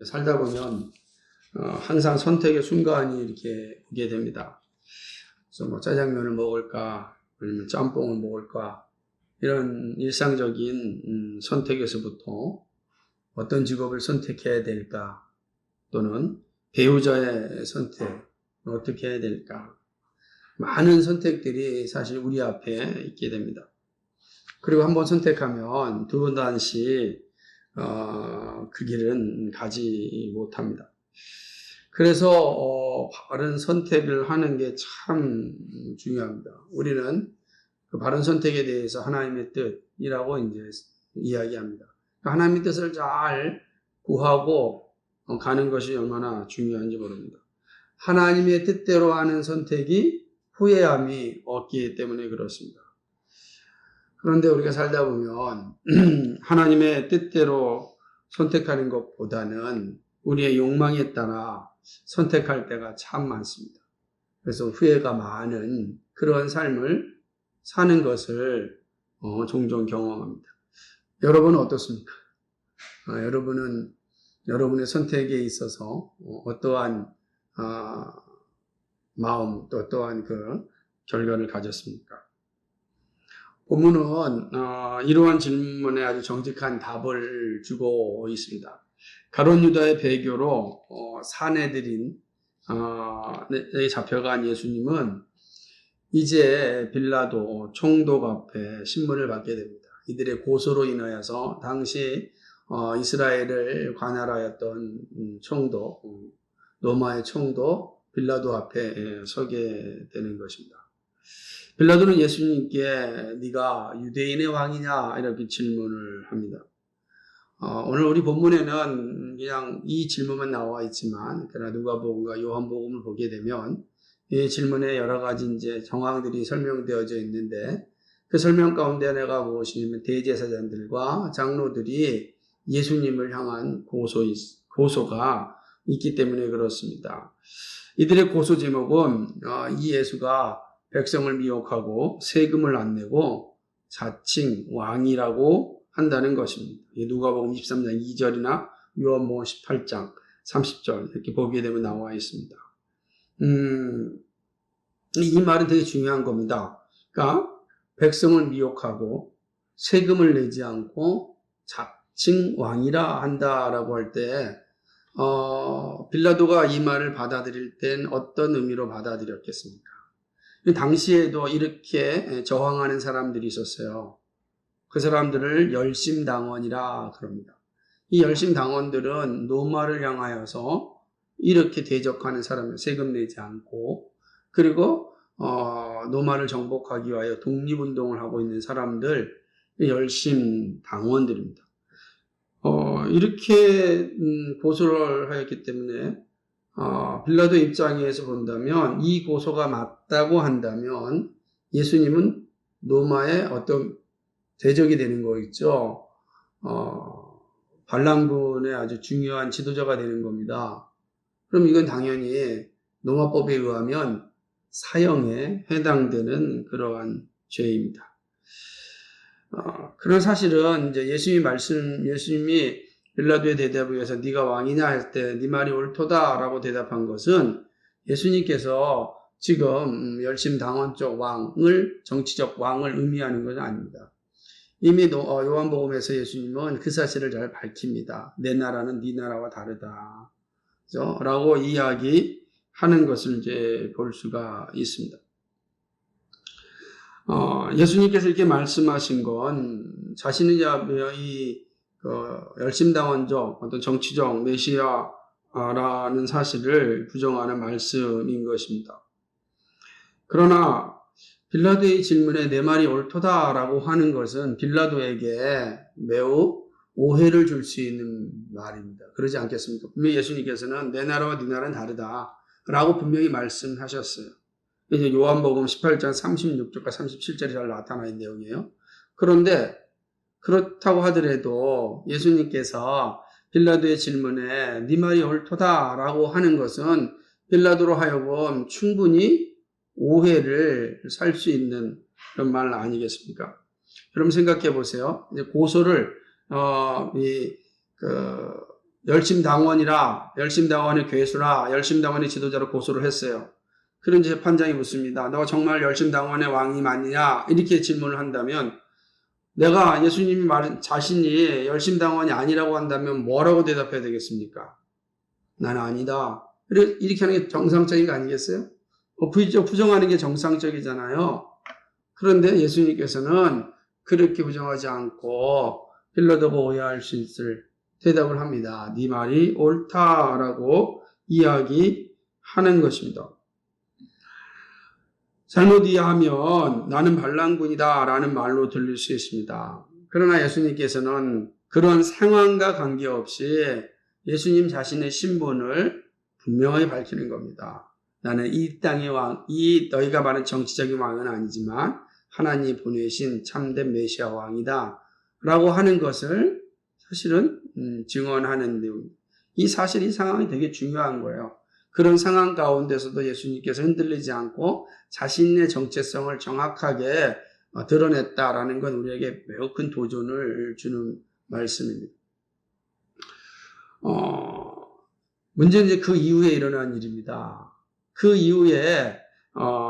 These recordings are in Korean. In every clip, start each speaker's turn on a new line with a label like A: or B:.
A: 살다 보면 항상 선택의 순간이 이렇게 오게 됩니다. 그래서 뭐 짜장면을 먹을까, 아니면 짬뽕을 먹을까, 이런 일상적인 선택에서부터 어떤 직업을 선택해야 될까, 또는 배우자의 선택, 어떻게 해야 될까, 많은 선택들이 사실 우리 앞에 있게 됩니다. 그리고 한번 선택하면 두 번 다시 그 길은 가지 못합니다. 그래서 바른 선택을 하는 게 참 중요합니다. 우리는 그 바른 선택에 대해서 하나님의 뜻이라고 이제 이야기합니다. 하나님의 뜻을 잘 구하고 가는 것이 얼마나 중요한지 모릅니다. 하나님의 뜻대로 하는 선택이 후회함이 없기 때문에 그렇습니다. 그런데 우리가 살다 보면 하나님의 뜻대로 선택하는 것보다는 우리의 욕망에 따라 선택할 때가 참 많습니다. 그래서 후회가 많은 그런 삶을 사는 것을 종종 경험합니다. 여러분은 어떻습니까? 여러분은 여러분의 선택에 있어서 어떠한 마음 또 어떠한 그 결과를 가졌습니까? 본문은 이러한 질문에 아주 정직한 답을 주고 있습니다. 가룟 유다의 배교로 사내들인 잡혀간 예수님은 이제 빌라도 총독 앞에 신문을 받게 됩니다. 이들의 고소로 인하여서 당시 이스라엘을 관할하였던 총독, 로마의 총독 빌라도 앞에 서게 되는 것입니다. 빌라도는 예수님께 네가 유대인의 왕이냐 이렇게 질문을 합니다. 오늘 우리 본문에는 그냥 이 질문만 나와 있지만 그러나 누가복음과 요한복음을 보게 되면 이 질문에 여러 가지 이제 정황들이 설명되어져 있는데 그 설명 가운데 하나가 무엇이냐면 대제사장들과 장로들이 예수님을 향한 고소가 있기 때문에 그렇습니다. 이들의 고소 제목은 이 예수가 백성을 미혹하고 세금을 안 내고 자칭 왕이라고 한다는 것입니다. 누가복음 23장 2절이나 요한복음 18장 30절 이렇게 보게 되면 나와 있습니다. 이 말은 되게 중요한 겁니다. 그러니까 백성을 미혹하고 세금을 내지 않고 자칭 왕이라 한다라고 할 때 빌라도가 이 말을 받아들일 땐 어떤 의미로 받아들였겠습니까? 당시에도 이렇게 저항하는 사람들이 있었어요. 그 사람들을 열심당원이라 그럽니다. 이 열심당원들은 로마를 향하여서 이렇게 대적하는 사람을 세금 내지 않고 그리고 로마를 정복하기 위하여 독립운동을 하고 있는 사람들 열심당원들입니다. 이렇게 고소를 하였기 때문에 빌라도 입장에서 본다면 이 고소가 맞다고 한다면 예수님은 로마의 어떤 대적이 되는 거 있죠. 반란군의 아주 중요한 지도자가 되는 겁니다. 그럼 이건 당연히 로마법에 의하면 사형에 해당되는 그러한 죄입니다. 그런 사실은 이제 예수님이 빌라도의 대답에 의해서 네가 왕이냐 할 때 네 말이 옳도다라고 대답한 것은 예수님께서 지금 열심당원 쪽 왕을 정치적 왕을 의미하는 것은 아닙니다. 이미 요한복음에서 예수님은 그 사실을 잘 밝힙니다. 내 나라는 네 나라와 다르다. 그죠? 라고 이야기하는 것을 이제 볼 수가 있습니다. 예수님께서 이렇게 말씀하신 건 자신이 이 열심당원적 어떤 정치적 메시아라는 사실을 부정하는 말씀인 것입니다. 그러나 빌라도의 질문에 내 말이 옳도다라고 하는 것은 빌라도에게 매우 오해를 줄 수 있는 말입니다. 그러지 않겠습니까? 분명히 예수님께서는 내 나라와 네 나라는 다르다라고 분명히 말씀하셨어요. 이제 요한복음 18장 36절과 37절이 잘 나타나 있는 내용이에요. 그런데 그렇다고 하더라도 예수님께서 빌라도의 질문에 네 말이 옳도다라고 하는 것은 빌라도로 하여금 충분히 오해를 살 수 있는 그런 말 아니겠습니까? 여러분 생각해 보세요. 이제 고소를 열심당원의 괴수라, 열심당원의 지도자로 고소를 했어요. 그런 재판장이 묻습니다. 너 정말 열심당원의 왕이 맞느냐? 이렇게 질문을 한다면, 내가 예수님이 말한 자신이 열심당원이 아니라고 한다면 뭐라고 대답해야 되겠습니까? 나는 아니다. 이렇게 하는 게 정상적인 거 아니겠어요? 부정하는 게 정상적이잖아요. 그런데 예수님께서는 그렇게 부정하지 않고 빌라도가 오해할 수 있을 대답을 합니다. 네 말이 옳다라고 이야기하는 것입니다. 잘못 이해하면 나는 반란군이다 라는 말로 들릴 수 있습니다. 그러나 예수님께서는 그런 상황과 관계없이 예수님 자신의 신분을 분명하게 밝히는 겁니다. 나는 이 땅의 왕, 너희가 말하는 정치적인 왕은 아니지만 하나님이 보내신 참된 메시아 왕이다 라고 하는 것을 사실은 증언하는 내용입니다. 이 상황이 되게 중요한 거예요. 그런 상황 가운데서도 예수님께서 흔들리지 않고 자신의 정체성을 정확하게 드러냈다라는 건 우리에게 매우 큰 도전을 주는 말씀입니다. 문제는 이제 그 이후에 일어난 일입니다. 그 이후에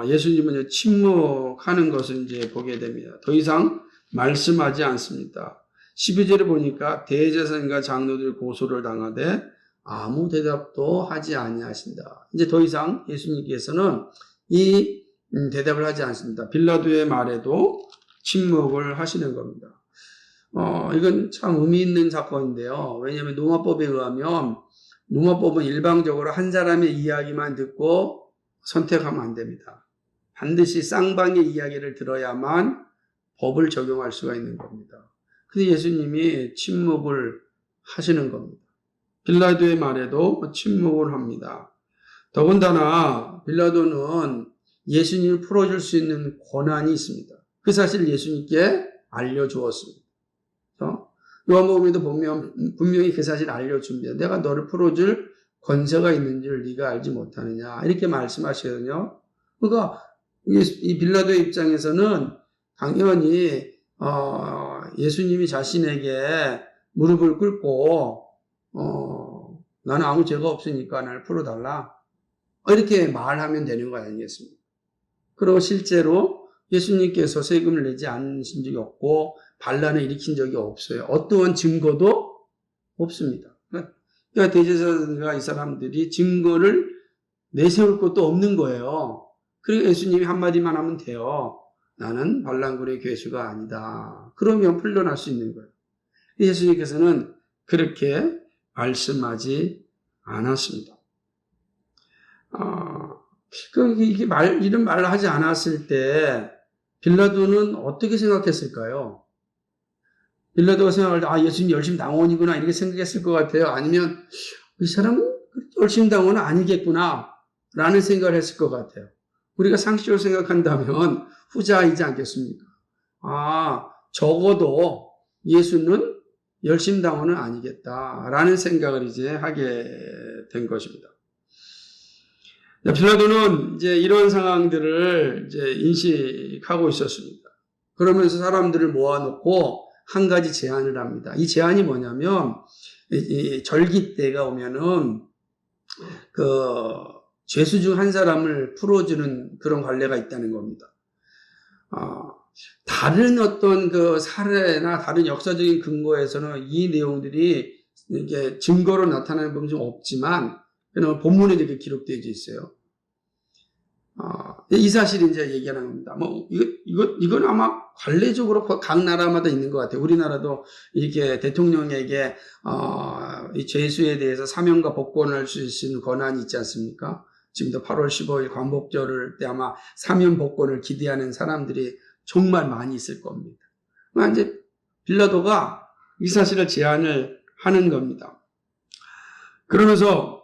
A: 예수님은 침묵하는 것을 이제 보게 됩니다. 더 이상 말씀하지 않습니다. 12절에 보니까 대제사장과 장로들 고소를 당하되 아무 대답도 하지 아니하신다. 이제 더 이상 예수님께서는 이 대답을 하지 않습니다. 빌라도의 말에도 침묵을 하시는 겁니다. 이건 참 의미 있는 사건인데요. 왜냐하면 로마법에 의하면 로마법은 일방적으로 한 사람의 이야기만 듣고 선택하면 안 됩니다. 반드시 쌍방의 이야기를 들어야만 법을 적용할 수가 있는 겁니다. 근데 예수님이 침묵을 하시는 겁니다. 빌라도의 말에도 침묵을 합니다. 더군다나 빌라도는 예수님을 풀어줄 수 있는 권한이 있습니다. 그 사실을 예수님께 알려주었습니다. 요한복음에도 보면 분명히 그 사실을 알려줍니다. 내가 너를 풀어줄 권세가 있는 줄 네가 알지 못하느냐 이렇게 말씀하시거든요. 그러니까 이 빌라도의 입장에서는 당연히 예수님이 자신에게 무릎을 꿇고 나는 아무 죄가 없으니까 나를 풀어달라 이렇게 말하면 되는 거 아니겠습니까? 그리고 실제로 예수님께서 세금을 내지 않으신 적이 없고 반란을 일으킨 적이 없어요. 어떠한 증거도 없습니다. 그러니까 대제사장과 이 사람들이 증거를 내세울 것도 없는 거예요. 그리고 예수님이 한마디만 하면 돼요. 나는 반란군의 괴수가 아니다. 그러면 풀려날 수 있는 거예요. 예수님께서는 그렇게 말씀하지 않았습니다. 이런 말을 하지 않았을 때 빌라도는 어떻게 생각했을까요? 빌라도가 생각할 때 예수님 열심당원이구나 이렇게 생각했을 것 같아요. 아니면 이 사람은 열심당원은 아니겠구나 라는 생각을 했을 것 같아요. 우리가 상식적으로 생각한다면 후자이지 않겠습니까? 적어도 예수는 열심당원은 아니겠다라는 생각을 이제 하게 된 것입니다. 빌라도는 이제 이런 상황들을 이제 인식하고 있었습니다. 그러면서 사람들을 모아놓고 한 가지 제안을 합니다. 이 제안이 뭐냐면, 이 절기 때가 오면은, 죄수 중 한 사람을 풀어주는 그런 관례가 있다는 겁니다. 다른 어떤 사례나 다른 역사적인 근거에서는 이 내용들이 이게 증거로 나타나는 부분이 좀 없지만, 본문에 이렇게 기록되어 있어요. 이 사실을 이제 얘기하는 겁니다. 이건 아마 관례적으로 각 나라마다 있는 것 같아요. 우리나라도 이렇게 대통령에게, 이 죄수에 대해서 사면과 복권을 할 수 있는 권한이 있지 않습니까? 지금도 8월 15일 광복절 때 아마 사면 복권을 기대하는 사람들이 정말 많이 있을 겁니다. 이제 빌라도가 이 사실을 제안을 하는 겁니다. 그러면서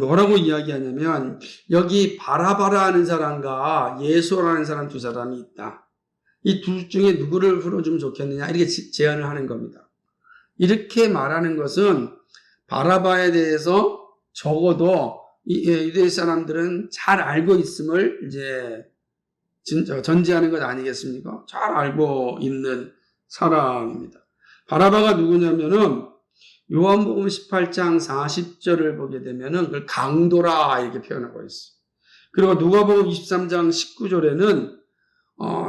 A: 뭐라고 이야기하냐면 여기 바라바라 하는 사람과 예수라는 사람 두 사람이 있다. 이 둘 중에 누구를 풀어주면 좋겠느냐 이렇게 제안을 하는 겁니다. 이렇게 말하는 것은 바라바에 대해서 적어도 유대 사람들은 잘 알고 있음을 이제 전제하는 것 아니겠습니까? 잘 알고 있는 사람입니다. 바라바가 누구냐면은 요한복음 18장 40절을 보게 되면은 그걸 강도라 이렇게 표현하고 있어요. 그리고 누가복음 23장 19절에는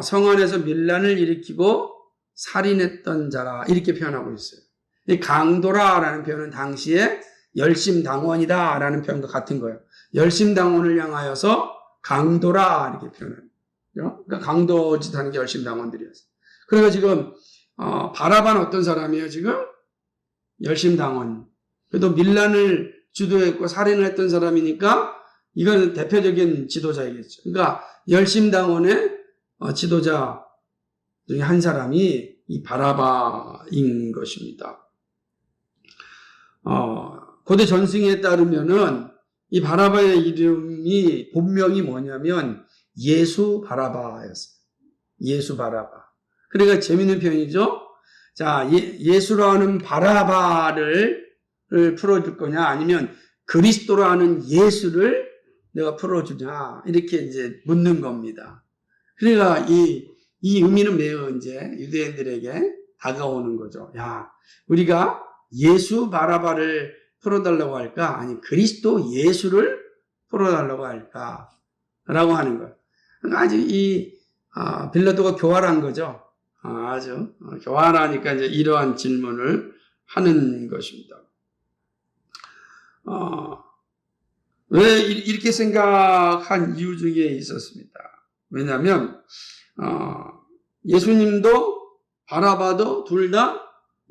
A: 성 안에서 밀란을 일으키고 살인했던 자라 이렇게 표현하고 있어요. 이 강도라라는 표현은 당시에 열심당원이다라는 표현과 같은 거예요. 열심당원을 향하여서 강도라 이렇게 표현합니다. 그러니까 강도짓 하는 게 열심당원들이었어요. 그러니까 지금 바라바는 어떤 사람이에요 지금? 열심당원. 그래도 밀란을 주도했고 살인을 했던 사람이니까 이건 대표적인 지도자이겠죠. 그러니까 열심당원의 지도자 중에 한 사람이 이 바라바인 것입니다. 고대 전승에 따르면은 이 바라바의 이름이 본명이 뭐냐면 예수 바라바였어요. 예수 바라바. 그러니까 재밌는 표현이죠. 자, 예수라는 바라바를 풀어줄 거냐, 아니면 그리스도라는 예수를 내가 풀어주냐, 이렇게 이제 묻는 겁니다. 그러니까 이 의미는 매우 이제 유대인들에게 다가오는 거죠. 야, 우리가 예수 바라바를 풀어달라고 할까? 아니, 그리스도 예수를 풀어달라고 할까? 라고 하는 거예요. 그러니까 아주 빌라도가 교활한 거죠. 아주 교활하니까 이제 이러한 질문을 하는 것입니다. 왜 이렇게 생각한 이유 중에 있었습니다. 왜냐하면 예수님도 바라바도 둘 다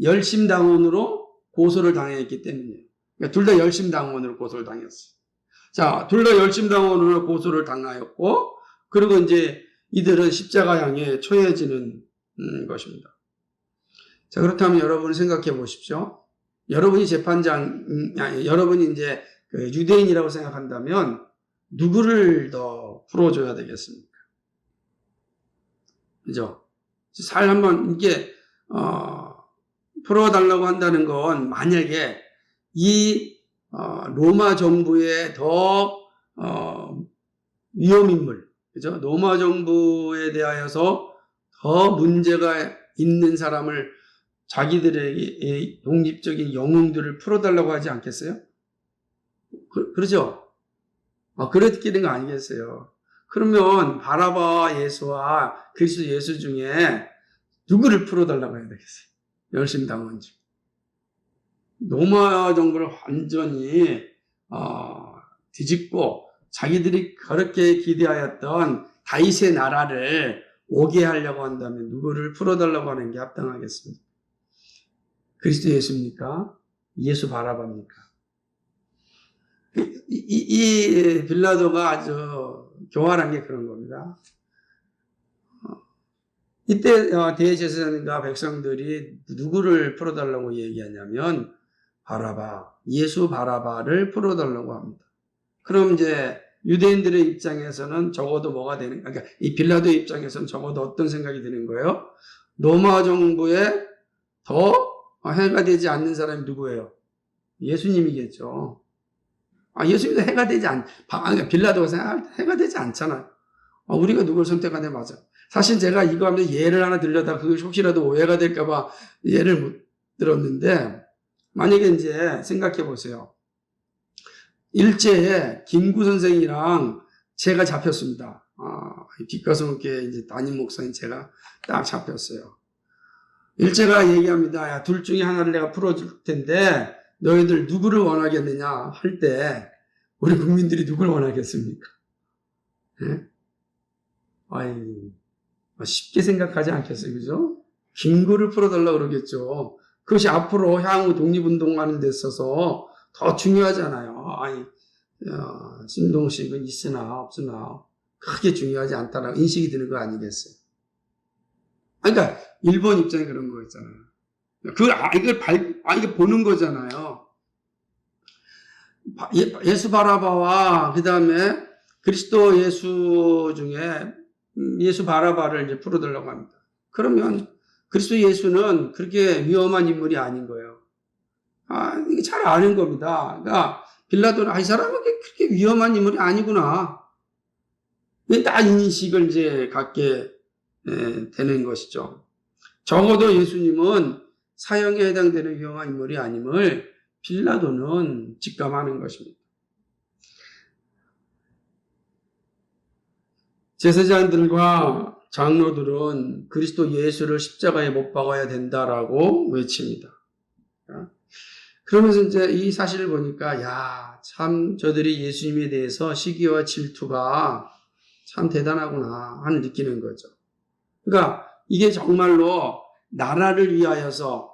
A: 열심당원으로 고소를 당했기 때문이에요. 그러니까 둘 다 열심당원으로 고소를 당했어요. 자, 둘 다 열심당원으로 고소를 당하였고, 그리고 이제 이들은 십자가 향해 처해지는 것입니다. 자, 그렇다면 여러분 생각해 보십시오. 여러분이 여러분이 이제 유대인이라고 생각한다면 누구를 더 풀어줘야 되겠습니까? 그죠? 살 한번 이게 풀어달라고 한다는 건 만약에 이 로마 정부의 더 위험인물, 그죠? 로마 정부에 대하여서 더 문제가 있는 사람을 자기들의 독립적인 영웅들을 풀어달라고 하지 않겠어요? 그러죠? 그렇게 된 거 아니겠어요? 그러면 바라바 예수와 그리스도 예수 중에 누구를 풀어달라고 해야 되겠어요? 열심당원 중. 로마 정부를 완전히 뒤집고 자기들이 그렇게 기대하였던 다윗의 나라를 오게 하려고 한다면 누구를 풀어달라고 하는 게 합당하겠습니까? 그리스도 예수입니까? 예수 바라바입니까? 이 빌라도가 아주 교활한 게 그런 겁니다. 이때 대제사장과 백성들이 누구를 풀어달라고 얘기하냐면 바라바, 예수 바라바를 풀어달라고 합니다. 그럼 이제 유대인들의 입장에서는 적어도 뭐가 되는, 그러니까 이 빌라도의 입장에서는 적어도 어떤 생각이 드는 거예요? 로마 정부에 더 해가 되지 않는 사람이 누구예요? 예수님이겠죠. 예수님도 해가 되지 빌라도가 생각할 때 해가 되지 않잖아요. 우리가 누굴 선택하냐, 맞아. 사실 제가 이거 하면서 예를 하나 들려다 그것이 혹시라도 오해가 될까봐 예를 못 들었는데, 만약에 이제 생각해 보세요. 일제에 김구 선생이랑 제가 잡혔습니다. 뒷가슴께 이제 담임 목사인 제가 딱 잡혔어요. 일제가 얘기합니다. 야, 둘 중에 하나를 내가 풀어줄 텐데, 너희들 누구를 원하겠느냐 할 때, 우리 국민들이 누구를 원하겠습니까? 네? 쉽게 생각하지 않겠어요, 그죠? 김구를 풀어달라고 그러겠죠. 그것이 앞으로 향후 독립운동하는 데 있어서 더 중요하잖아요. 신동식은 있으나 없으나 크게 중요하지 않다라고 인식이 드는 거 아니겠어요? 그러니까 일본 입장이 그런 거 있잖아요. 이걸 보는 거잖아요. 예수 바라바와 그 다음에 그리스도 예수 중에 예수 바라바를 이제 풀어달라고 합니다. 그러면 그리스도 예수는 그렇게 위험한 인물이 아닌 거예요. 이게 잘 아는 겁니다. 그러니까 빌라도는 이 사람은 그렇게 위험한 인물이 아니구나. 딱 인식을 이제 갖게 되는 것이죠. 적어도 예수님은 사형에 해당되는 위험한 인물이 아님을 빌라도는 직감하는 것입니다. 제사장들과 장로들은 그리스도 예수를 십자가에 못 박아야 된다라고 외칩니다. 그러면서 이제 이 사실을 보니까 참 저들이 예수님에 대해서 시기와 질투가 참 대단하구나 하는 느끼는 거죠. 그러니까 이게 정말로 나라를 위하여서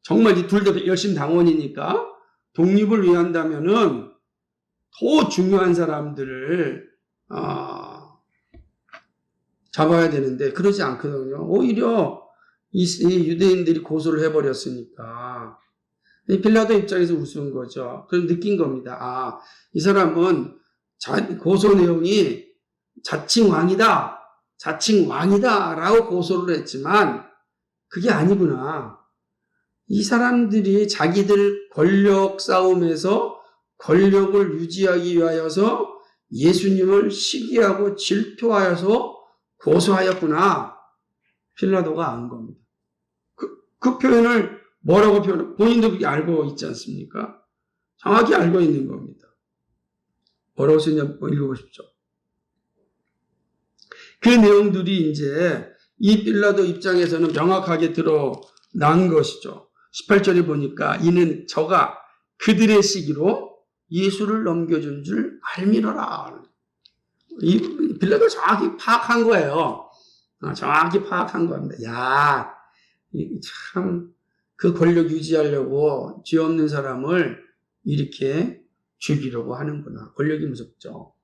A: 정말 이 둘 다 열심 당원이니까 독립을 위한다면은 더 중요한 사람들을 잡아야 되는데 그러지 않거든요. 오히려 이 유대인들이 고소를 해버렸으니까 이 빌라도 입장에서 우스운 거죠. 그럼 느낀 겁니다. 이 사람은 고소 내용이 자칭 왕이다 라고 고소를 했지만 그게 아니구나. 이 사람들이 자기들 권력 싸움에서 권력을 유지하기 위하여서 예수님을 시기하고 질투하여서 고소하였구나. 빌라도가 안 겁니다. 그 표현을 뭐라고 표현해? 본인도 그게 알고 있지 않습니까? 정확히 알고 있는 겁니다. 뭐라고 쓰냐 읽어보십시오. 그 내용들이 이제 이 빌라도 입장에서는 명확하게 드러난 것이죠. 18절에 보니까 이는 저가 그들의 시기로 예수를 넘겨준 줄 알미러라. 이 빌라도 정확히 파악한 거예요. 정확히 파악한 겁니다. 참 그 권력 유지하려고 죄 없는 사람을 이렇게 죽이려고 하는구나. 권력이 무섭죠.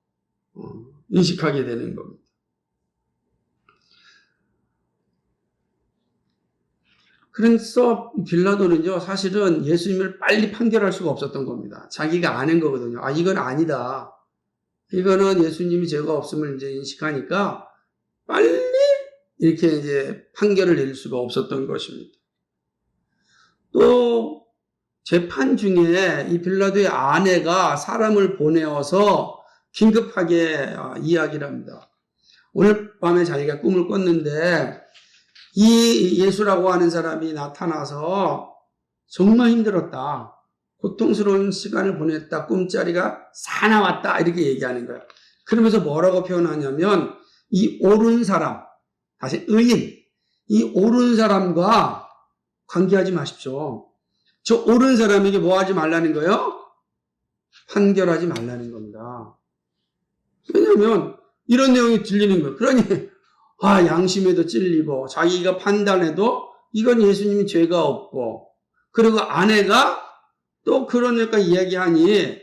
A: 인식하게 되는 겁니다. 그래서 빌라도는요, 사실은 예수님을 빨리 판결할 수가 없었던 겁니다. 자기가 아는 거거든요. 이건 아니다. 이거는 예수님이 죄가 없음을 이제 인식하니까 빨리 이렇게 이제 판결을 내릴 수가 없었던 것입니다. 또 재판 중에 이 빌라도의 아내가 사람을 보내어서 긴급하게 이야기를 합니다. 오늘 밤에 자기가 꿈을 꿨는데 이 예수라고 하는 사람이 나타나서 정말 힘들었다. 고통스러운 시간을 보냈다. 꿈자리가 사나웠다. 이렇게 얘기하는 거예요. 그러면서 뭐라고 표현하냐면 이 옳은 사람, 다시 의인, 이 옳은 사람과 관계하지 마십시오. 저 옳은 사람에게 뭐 하지 말라는 거예요? 판결하지 말라는 겁니다. 왜냐하면 이런 내용이 들리는 거예요. 그러니 양심에도 찔리고 자기가 판단해도 이건 예수님이 죄가 없고 그리고 아내가 또 그러니까 이야기하니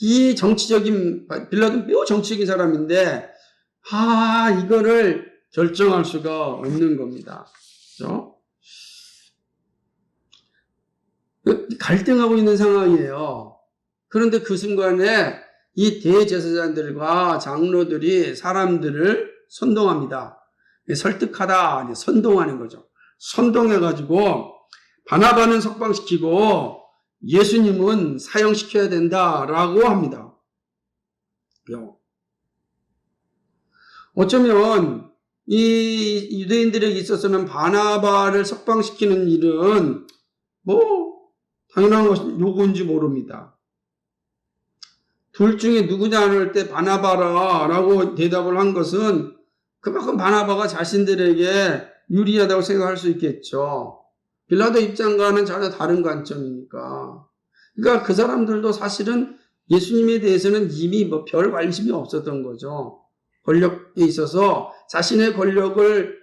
A: 이 정치적인 빌라도는 매우 정치적인 사람인데 이거를 결정할 수가 없는 겁니다. 그렇죠? 갈등하고 있는 상황이에요. 그런데 그 순간에 이 대제사장들과 장로들이 사람들을 선동합니다. 설득하다, 선동하는 거죠. 선동해가지고 바나바는 석방시키고 예수님은 사형시켜야 된다라고 합니다. 어쩌면 이 유대인들에게 있어서는 바나바를 석방시키는 일은 당연한 요구인지 모릅니다. 둘 중에 누구냐 할 때 바나바라고 대답을 한 것은 그만큼 바나바가 자신들에게 유리하다고 생각할 수 있겠죠. 빌라도 입장과는 전혀 다른 관점이니까. 그러니까 그 사람들도 사실은 예수님에 대해서는 이미 별 관심이 없었던 거죠. 권력에 있어서 자신의 권력을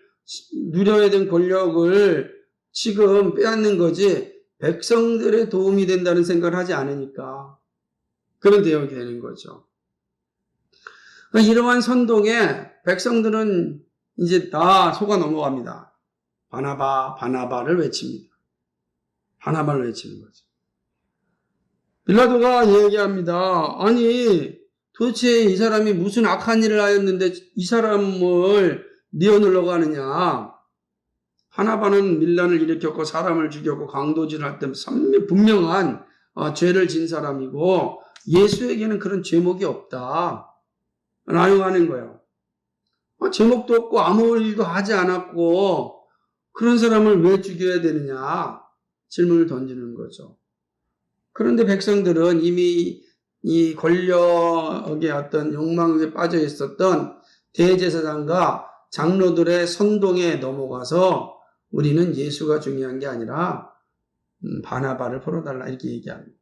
A: 누려야 된 권력을 지금 빼앗는 거지 백성들의 도움이 된다는 생각을 하지 않으니까 그런 대역이 되는 거죠. 그러니까 이러한 선동에 백성들은 이제 다 속아 넘어갑니다. 바나바를 외칩니다. 바나바를 외치는 거죠. 빌라도가 얘기합니다. 아니 도대체 이 사람이 무슨 악한 일을 하였는데 이 사람을 내어놓으려고 하느냐. 바나바는 밀란을 일으켰고 사람을 죽였고 강도질을 할 때 분명한 죄를 진 사람이고 예수에게는 그런 죄목이 없다. 라고 하는 거예요. 제목도 없고 아무 일도 하지 않았고 그런 사람을 왜 죽여야 되느냐. 질문을 던지는 거죠. 그런데 백성들은 이미 이 권력의 어떤 욕망에 빠져 있었던 대제사장과 장로들의 선동에 넘어가서 우리는 예수가 중요한 게 아니라 바나바를 풀어달라 이렇게 얘기합니다.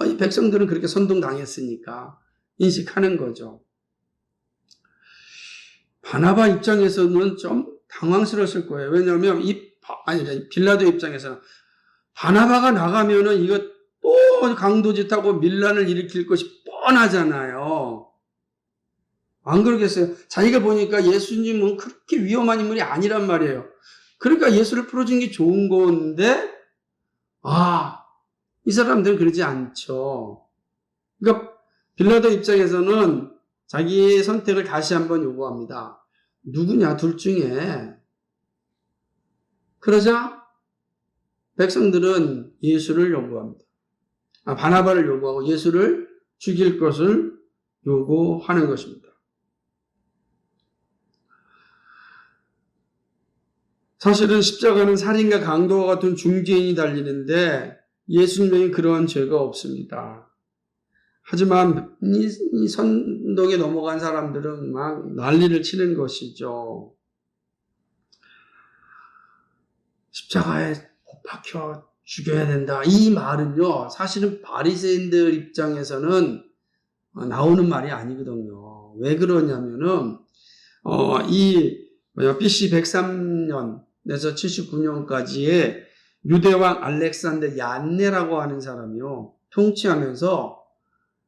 A: 이 백성들은 그렇게 선동당했으니까 인식하는 거죠. 바나바 입장에서는 좀 당황스러웠을 거예요. 왜냐하면 빌라도 입장에서는 바나바가 나가면은 이거 또 강도짓하고 밀란을 일으킬 것이 뻔하잖아요. 안 그러겠어요? 자기가 보니까 예수님은 그렇게 위험한 인물이 아니란 말이에요. 그러니까 예수를 풀어준 게 좋은 건데, 이 사람들은 그러지 않죠. 그러니까 빌라도 입장에서는 자기의 선택을 다시 한번 요구합니다. 누구냐, 둘 중에. 그러자 백성들은 예수를 요구합니다. 바나바를 요구하고 예수를 죽일 것을 요구하는 것입니다. 사실은 십자가는 살인과 강도와 같은 중죄인이 달리는데 예수님에게 그러한 죄가 없습니다. 하지만 이 선동에 넘어간 사람들은 막 난리를 치는 것이죠. 십자가에 못 박혀 죽여야 된다. 이 말은요, 사실은 바리새인들 입장에서는 나오는 말이 아니거든요. 왜 그러냐면은 BC 103년에서 79년까지의 유대왕 알렉산더 얀네라고 하는 사람이요, 통치하면서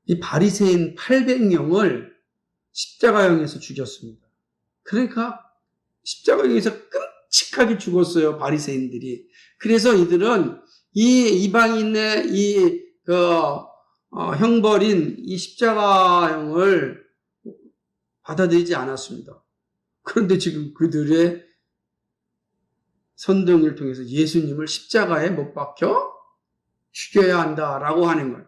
A: 이 바리새인 800명을 십자가형에서 죽였습니다. 그러니까 십자가형에서 끔찍하게 죽었어요, 바리새인들이. 그래서 이들은 이 이방인의 형벌인 이 십자가형을 받아들이지 않았습니다. 그런데 지금 그들의 선동을 통해서 예수님을 십자가에 못 박혀 죽여야 한다라고 하는 거예요.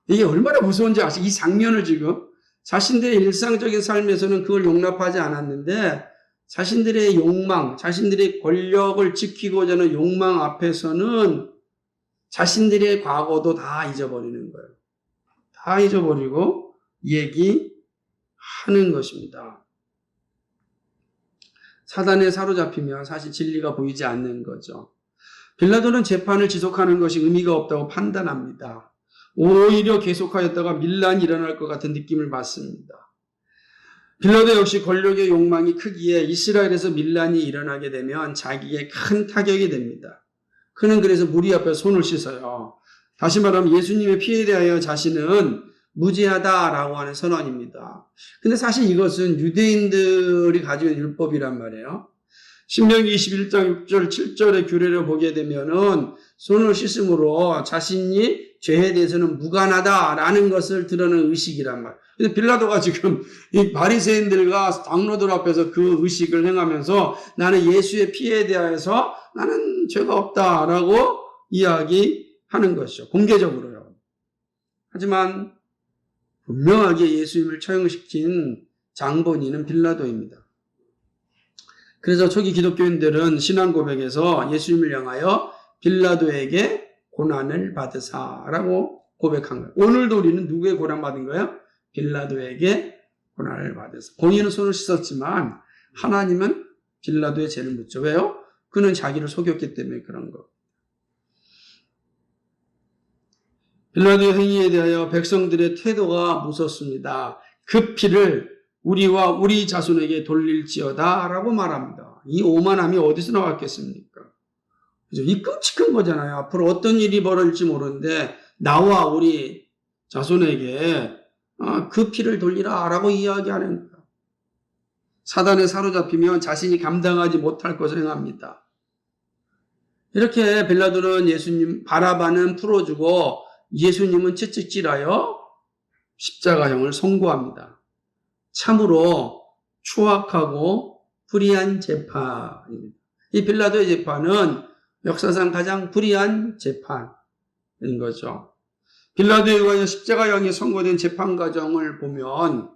A: 이게 얼마나 무서운지 아시죠? 이 장면을 지금 자신들의 일상적인 삶에서는 그걸 용납하지 않았는데 자신들의 욕망, 자신들의 권력을 지키고자 하는 욕망 앞에서는 자신들의 과거도 다 잊어버리는 거예요. 다 잊어버리고 얘기하는 것입니다. 사단에 사로잡히면 사실 진리가 보이지 않는 거죠. 빌라도는 재판을 지속하는 것이 의미가 없다고 판단합니다. 오히려 계속하였다가 밀란이 일어날 것 같은 느낌을 받습니다. 빌라도 역시 권력의 욕망이 크기에 이스라엘에서 밀란이 일어나게 되면 자기에게 큰 타격이 됩니다. 그는 그래서 무리 앞에 손을 씻어요. 다시 말하면 예수님의 피해에 대하여 자신은 무죄하다라고 하는 선언입니다. 근데 사실 이것은 유대인들이 가지고 있는 율법이란 말이에요. 신명기 21장 6절 7절의 규례를 보게 되면은 손을 씻음으로 자신이 죄에 대해서는 무관하다라는 것을 드러내는 의식이란 말이에요. 근데 빌라도가 지금 이 바리새인들과 장로들 앞에서 그 의식을 행하면서 나는 예수의 피해에 대해서 나는 죄가 없다라고 이야기하는 것이죠. 공개적으로요. 하지만 분명하게 예수님을 처형시킨 장본인은 빌라도입니다. 그래서 초기 기독교인들은 신앙 고백에서 예수님을 향하여 빌라도에게 고난을 받으사라고 고백한 거예요. 오늘도 우리는 누구의 고난받은 거예요? 빌라도에게 고난을 받으사. 본인은 손을 씻었지만 하나님은 빌라도의 죄를 묻죠. 왜요? 그는 자기를 속였기 때문에 그런 거. 빌라도의 행위에 대하여 백성들의 태도가 무섭습니다. 그 피를 우리와 우리 자손에게 돌릴지어다 라고 말합니다. 이 오만함이 어디서 나왔겠습니까? 그죠? 이 끔찍한 거잖아요. 앞으로 어떤 일이 벌어질지 모르는데 나와 우리 자손에게 그 피를 돌리라 라고 이야기하는 거예요. 사단에 사로잡히면 자신이 감당하지 못할 것을 행합니다. 이렇게 빌라도는 예수님 바라바는 풀어주고 예수님은 채찍질하여 십자가형을 선고합니다. 참으로 추악하고 불의한 재판입니다. 이 빌라도의 재판은 역사상 가장 불의한 재판인 거죠. 빌라도에 의하여 십자가형이 선고된 재판 과정을 보면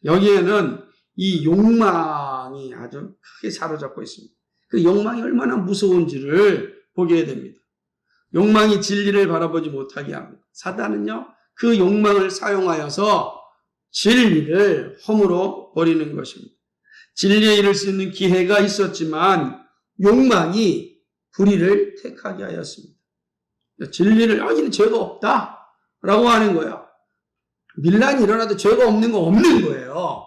A: 여기에는 이 욕망이 아주 크게 사로잡고 있습니다. 그 욕망이 얼마나 무서운지를 보게 됩니다. 욕망이 진리를 바라보지 못하게 합니다. 사단은요, 그 욕망을 사용하여서 진리를 허물어 버리는 것입니다. 진리에 이를 수 있는 기회가 있었지만 욕망이 불의를 택하게 하였습니다. 진리를 이는 죄가 없다 라고 하는 거예요. 밀란이 일어나도 죄가 없는 거 없는 거예요.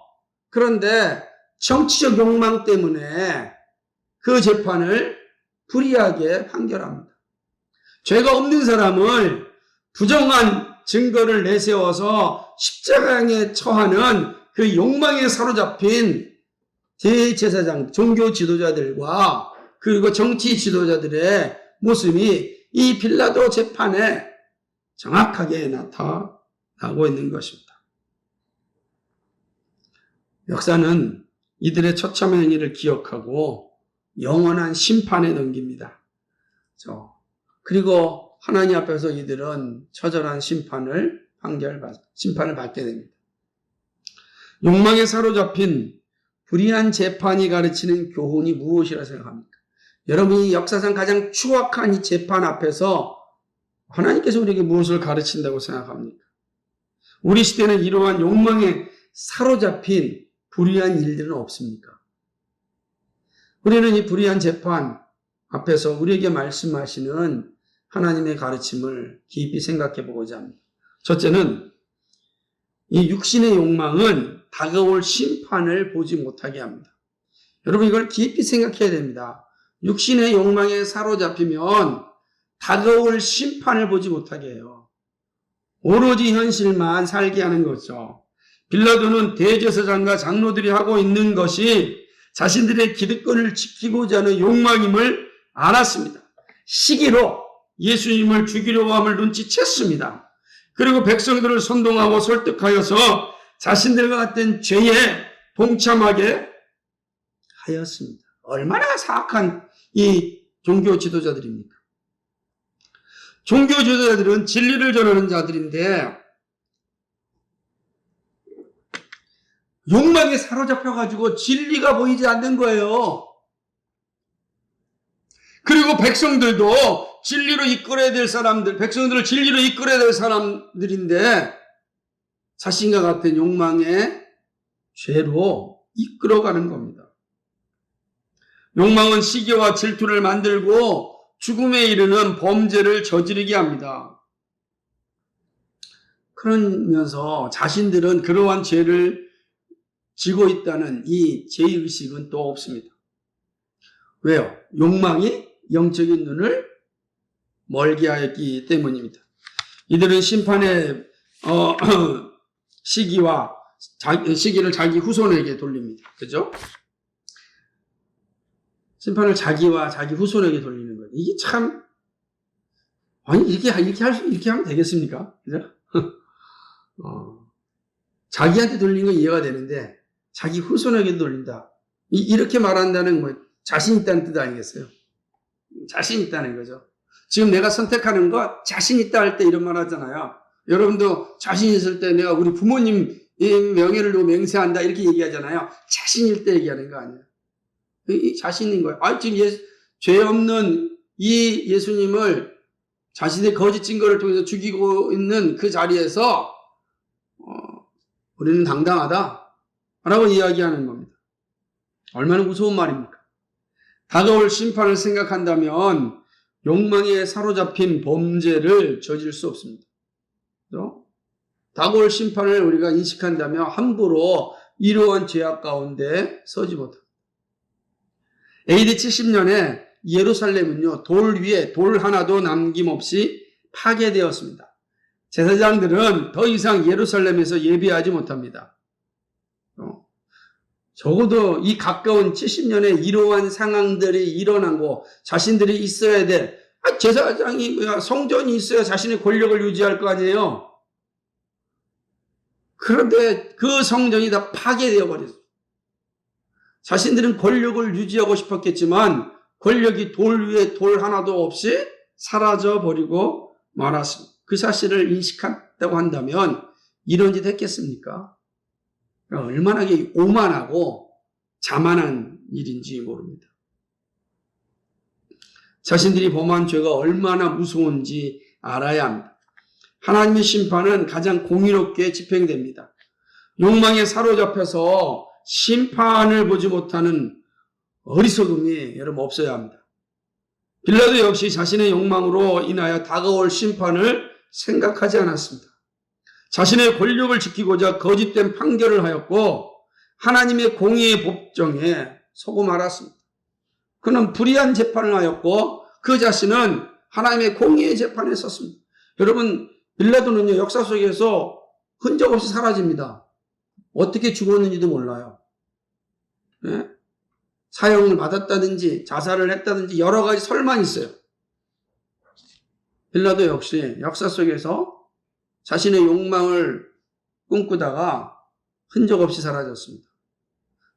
A: 그런데 정치적 욕망 때문에 그 재판을 불이하게 판결합니다. 죄가 없는 사람을 부정한 증거를 내세워서 십자가에 처하는 그 욕망에 사로잡힌 대제사장, 종교 지도자들과 그리고 정치 지도자들의 모습이 이 빌라도 재판에 정확하게 나타나고 있는 것입니다. 역사는 이들의 처참한 행위를 기억하고 영원한 심판에 넘깁니다. 그리고 하나님 앞에서 이들은 처절한 심판을 받게 됩니다. 욕망에 사로잡힌 불의한 재판이 가르치는 교훈이 무엇이라 생각합니까? 여러분이 역사상 가장 추악한 이 재판 앞에서 하나님께서 우리에게 무엇을 가르친다고 생각합니까? 우리 시대는 이러한 욕망에 사로잡힌 불의한 일들은 없습니까? 우리는 이 불의한 재판 앞에서 우리에게 말씀하시는 하나님의 가르침을 깊이 생각해 보고자 합니다. 첫째는 이 육신의 욕망은 다가올 심판을 보지 못하게 합니다. 여러분 이걸 깊이 생각해야 됩니다. 육신의 욕망에 사로잡히면 다가올 심판을 보지 못하게 해요. 오로지 현실만 살게 하는 거죠. 빌라도는 대제사장과 장로들이 하고 있는 것이 자신들의 기득권을 지키고자 하는 욕망임을 알았습니다. 시기로 예수님을 죽이려고 함을 눈치챘습니다. 그리고 백성들을 선동하고 설득하여서 자신들과 같은 죄에 동참하게 하였습니다. 얼마나 사악한 이 종교 지도자들입니까? 종교 지도자들은 진리를 전하는 자들인데 욕망에 사로잡혀가지고 진리가 보이지 않는 거예요. 그리고 백성들도 진리로 이끌어야 될 사람들, 백성들을 진리로 이끌어야 될 사람들인데 자신과 같은 욕망의 죄로 이끌어가는 겁니다. 욕망은 시기와 질투를 만들고 죽음에 이르는 범죄를 저지르게 합니다. 그러면서 자신들은 그러한 죄를 지고 있다는 이 죄의식은 또 없습니다. 왜요? 욕망이 영적인 눈을 멀게 하였기 때문입니다. 이들은 심판의 시기를 자기 후손에게 돌립니다. 그죠? 심판을 자기와 자기 후손에게 돌리는 거예요. 이게 참, 이렇게 하면 되겠습니까? 그죠? 자기한테 돌리는 건 이해가 되는데, 자기 후손에게 돌린다. 이렇게 말한다는 뭐, 자신 있다는 뜻 아니겠어요? 자신 있다는 거죠. 지금 내가 선택하는 거 자신 있다 할 때 이런 말 하잖아요. 여러분도 자신 있을 때 내가 우리 부모님 명예를 두고 맹세한다 이렇게 얘기하잖아요. 자신일 때 얘기하는 거 아니에요. 자신인 거예요. 지금 죄 없는 이 예수님을 자신의 거짓 증거를 통해서 죽이고 있는 그 자리에서 우리는 당당하다라고 이야기하는 겁니다. 얼마나 무서운 말입니까? 다가올 심판을 생각한다면 욕망에 사로잡힌 범죄를 저질 수 없습니다. 그렇죠? 다가올 심판을 우리가 인식한다면 함부로 이러한 죄악 가운데 서지 못합니다. AD 70년에 예루살렘은요, 돌 위에 돌 하나도 남김없이 파괴되었습니다. 제사장들은 더 이상 예루살렘에서 예배하지 못합니다. 적어도 이 가까운 70년에 이러한 상황들이 일어나고 자신들이 있어야 될 제사장이 성전이 있어야 자신의 권력을 유지할 거 아니에요. 그런데 그 성전이 다 파괴되어 버렸어요. 자신들은 권력을 유지하고 싶었겠지만 권력이 돌 위에 돌 하나도 없이 사라져 버리고 말았습니다. 그 사실을 인식한다고 한다면 이런 짓 했겠습니까? 얼마나 오만하고 자만한 일인지 모릅니다. 자신들이 범한 죄가 얼마나 무서운지 알아야 합니다. 하나님의 심판은 가장 공의롭게 집행됩니다. 욕망에 사로잡혀서 심판을 보지 못하는 어리석음이 여러분 없어야 합니다. 빌라도 역시 자신의 욕망으로 인하여 다가올 심판을 생각하지 않았습니다. 자신의 권력을 지키고자 거짓된 판결을 하였고 하나님의 공의의 법정에 서고 말았습니다. 그는 불의한 재판을 하였고 그 자신은 하나님의 공의의 재판에 섰습니다. 여러분, 빌라도는요, 역사 속에서 흔적 없이 사라집니다. 어떻게 죽었는지도 몰라요. 네? 사형을 받았다든지 자살을 했다든지 여러 가지 설만 있어요. 빌라도 역시 역사 속에서 자신의 욕망을 꿈꾸다가 흔적 없이 사라졌습니다.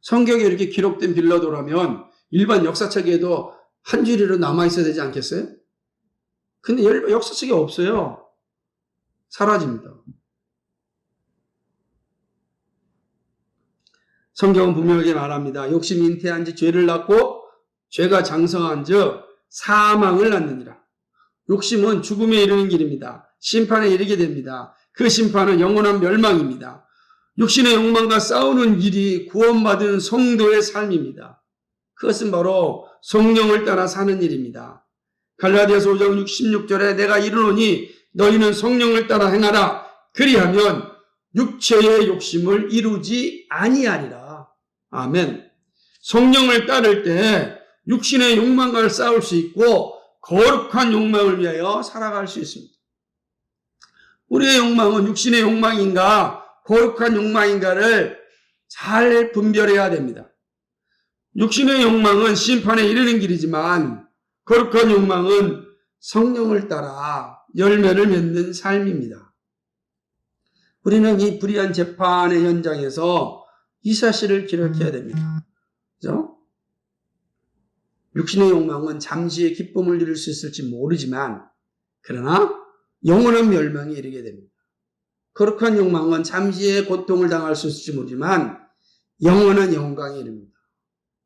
A: 성경에 이렇게 기록된 빌라도라면 일반 역사책에도 한 줄이라도 남아있어야 되지 않겠어요? 근데 역사책에 없어요. 사라집니다. 성경은 분명하게 말합니다. 욕심이 잉태한 지 죄를 낳고 죄가 장성한 즉 사망을 낳느니라. 욕심은 죽음에 이르는 길입니다. 심판에 이르게 됩니다. 그 심판은 영원한 멸망입니다. 육신의 욕망과 싸우는 일이 구원받은 성도의 삶입니다. 그것은 바로 성령을 따라 사는 일입니다. 갈라디아서 5장 16절에 내가 이르노니 너희는 성령을 따라 행하라. 그리하면 육체의 욕심을 이루지 아니하리라. 아멘. 성령을 따를 때 육신의 욕망과 싸울 수 있고 거룩한 욕망을 위하여 살아갈 수 있습니다. 우리의 욕망은 육신의 욕망인가 거룩한 욕망인가를 잘 분별해야 됩니다. 육신의 욕망은 심판에 이르는 길이지만 거룩한 욕망은 성령을 따라 열매를 맺는 삶입니다. 우리는 이 불의한 재판의 현장에서 이 사실을 기록해야 됩니다. 그죠? 육신의 욕망은 잠시의 기쁨을 누릴 수 있을지 모르지만 그러나 영원한 멸망에 이르게 됩니다. 거룩한 욕망은 잠시의 고통을 당할 수 있을지 모르지만 영원한 영광에 이릅니다.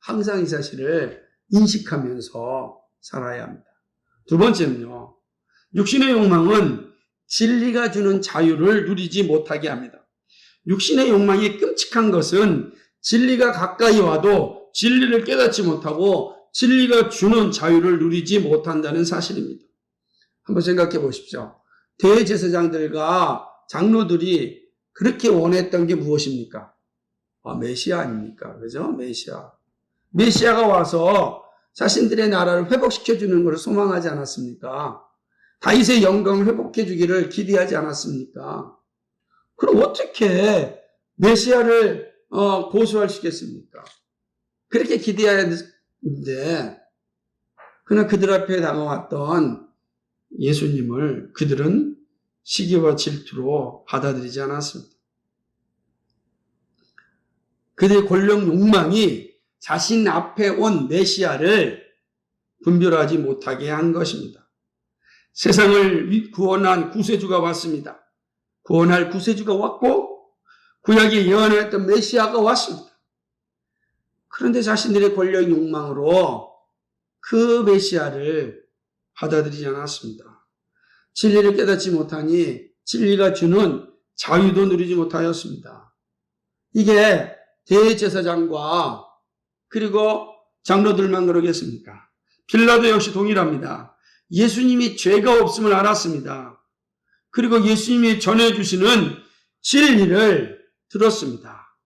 A: 항상 이 사실을 인식하면서 살아야 합니다. 두 번째는요. 육신의 욕망은 진리가 주는 자유를 누리지 못하게 합니다. 육신의 욕망이 끔찍한 것은 진리가 가까이 와도 진리를 깨닫지 못하고 진리가 주는 자유를 누리지 못한다는 사실입니다. 한번 생각해 보십시오. 대제사장들과 장로들이 그렇게 원했던 게 무엇입니까? 메시아 아닙니까? 그죠? 메시아가 와서 자신들의 나라를 회복시켜주는 것을 소망하지 않았습니까? 다윗의 영광을 회복해주기를 기대하지 않았습니까? 그럼 어떻게 메시아를 고소할 수 있겠습니까? 그렇게 기대해야 하는데 그러나 그들 앞에 다가왔던 예수님을 그들은 시기와 질투로 받아들이지 않았습니다. 그들의 권력 욕망이 자신 앞에 온 메시아를 분별하지 못하게 한 것입니다. 세상을 구원한 구세주가 왔습니다. 구원할 구세주가 왔고 구약에 예언했던 메시아가 왔습니다. 그런데 자신들의 권력 욕망으로 그 메시아를 받아들이지 않았습니다. 진리를 깨닫지 못하니 진리가 주는 자유도 누리지 못하였습니다. 이게 대제사장과 그리고 장로들만 그러겠습니까? 빌라도 역시 동일합니다. 예수님이 죄가 없음을 알았습니다. 그리고 예수님이 전해주시는 진리를 들었습니다.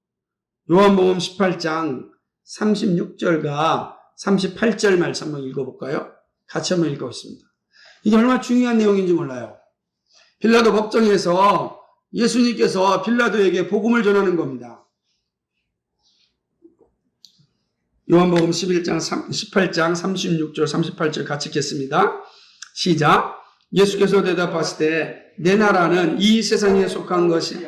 A: 요한복음 18장 36절과 38절 말씀 한번 읽어볼까요? 같이 한번 읽어보겠습니다. 이게 얼마나 중요한 내용인지 몰라요. 빌라도 법정에서 예수님께서 빌라도에게 복음을 전하는 겁니다. 요한복음 18장 36절 38절 같이 읽겠습니다. 시작. 예수께서 대답하실 때 내 나라는 이 세상에 속한 것이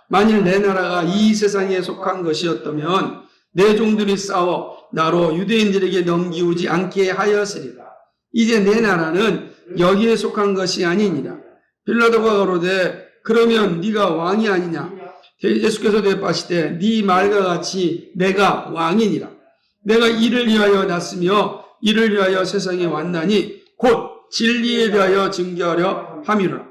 A: 만일 내 나라가 이 세상에 속한 것이었다면 내 종들이 싸워 나로 유대인들에게 넘기우지 않게 하였으리라. 이제 내 나라는 여기에 속한 것이 아니니라. 빌라도가 가로되 그러면 네가 왕이 아니냐? 예수께서 대답하실 때 네 말과 같이 내가 왕이니라. 내가 이를 위하여 났으며 이를 위하여 세상에 왔나니 곧 진리에 대하여 증거하려 함이로라.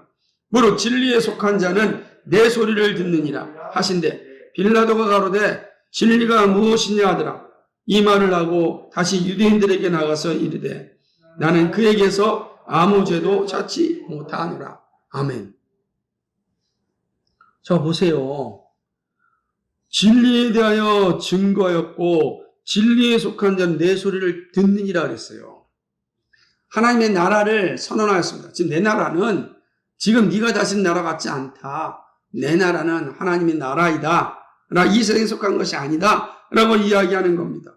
A: 무릇 진리에 속한 자는 내 소리를 듣느니라 하신대 빌라도가 가로되 진리가 무엇이냐 하더라. 이 말을 하고 다시 유대인들에게 나가서 이르되 나는 그에게서 아무 죄도 찾지 못하노라. 아멘. 자, 보세요. 진리에 대하여 증거였고 진리에 속한 자는 내 소리를 듣느니라 그랬어요. 하나님의 나라를 선언하였습니다. 지금 내 나라는 지금 네가 다스린 나라 같지 않다. 내 나라는 하나님의 나라이다. 이 세상에 속한 것이 아니다. 라고 이야기하는 겁니다.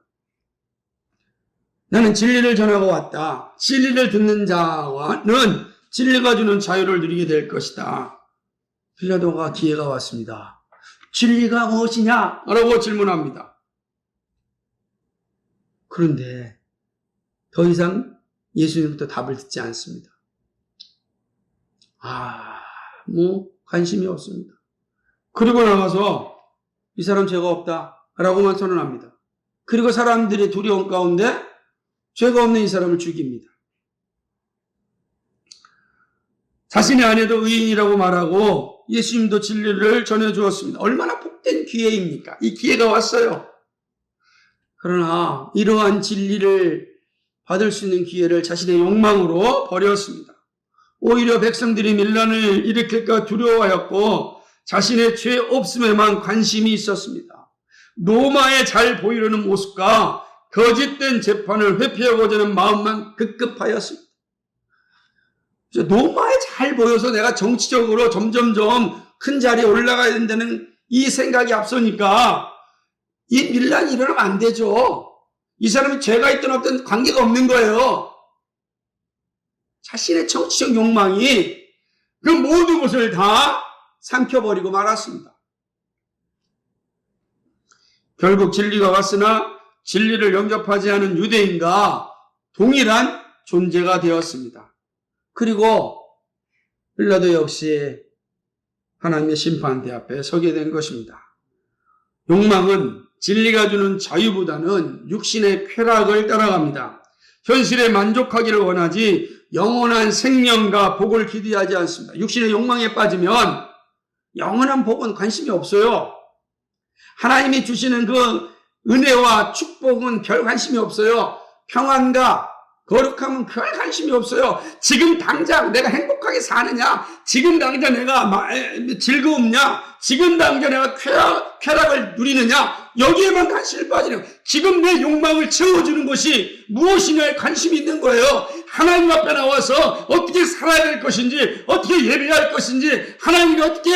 A: 나는 진리를 전하고 왔다. 진리를 듣는 자와는 진리가 주는 자유를 누리게 될 것이다. 빌라도가 기회가 왔습니다. 진리가 무엇이냐? 라고 질문합니다. 그런데 더 이상 예수님부터 답을 듣지 않습니다. 관심이 없습니다. 그리고 나가서 이 사람 죄가 없다 라고만 선언합니다. 그리고 사람들의 두려움 가운데 죄가 없는 이 사람을 죽입니다. 자신의 아내도 의인이라고 말하고 예수님도 진리를 전해주었습니다. 얼마나 복된 기회입니까? 이 기회가 왔어요. 그러나 이러한 진리를 받을 수 있는 기회를 자신의 욕망으로 버렸습니다. 오히려 백성들이 밀란을 일으킬까 두려워하였고 자신의 죄 없음에만 관심이 있었습니다. 로마에 잘 보이려는 모습과 거짓된 재판을 회피하고자 하는 마음만 급급하였습니다. 로마에 잘 보여서 내가 정치적으로 점점점 큰 자리에 올라가야 된다는 이 생각이 앞서니까 이 밀란이 일어나면 안 되죠. 이 사람이 죄가 있든 없든 관계가 없는 거예요. 자신의 정치적 욕망이 그 모든 것을 다 삼켜버리고 말았습니다. 결국 진리가 왔으나 진리를 영접하지 않은 유대인과 동일한 존재가 되었습니다. 그리고 빌라도 역시 하나님의 심판대 앞에 서게 된 것입니다. 욕망은 진리가 주는 자유보다는 육신의 쾌락을 따라갑니다. 현실에 만족하기를 원하지 영원한 생명과 복을 기대하지 않습니다. 육신의 욕망에 빠지면 영원한 복은 관심이 없어요. 하나님이 주시는 그 은혜와 축복은 별 관심이 없어요. 평안과 거룩함은 별 관심이 없어요. 지금 당장 내가 행복하게 사느냐? 지금 당장 내가 즐거움냐? 지금 당장 내가 쾌락을 누리느냐? 여기에만 관심을 빠지는 거예요. 지금 내 욕망을 채워주는 것이 무엇이냐에 관심이 있는 거예요. 하나님 앞에 나와서 어떻게 살아야 될 것인지, 어떻게 예배할 것인지, 하나님과 어떻게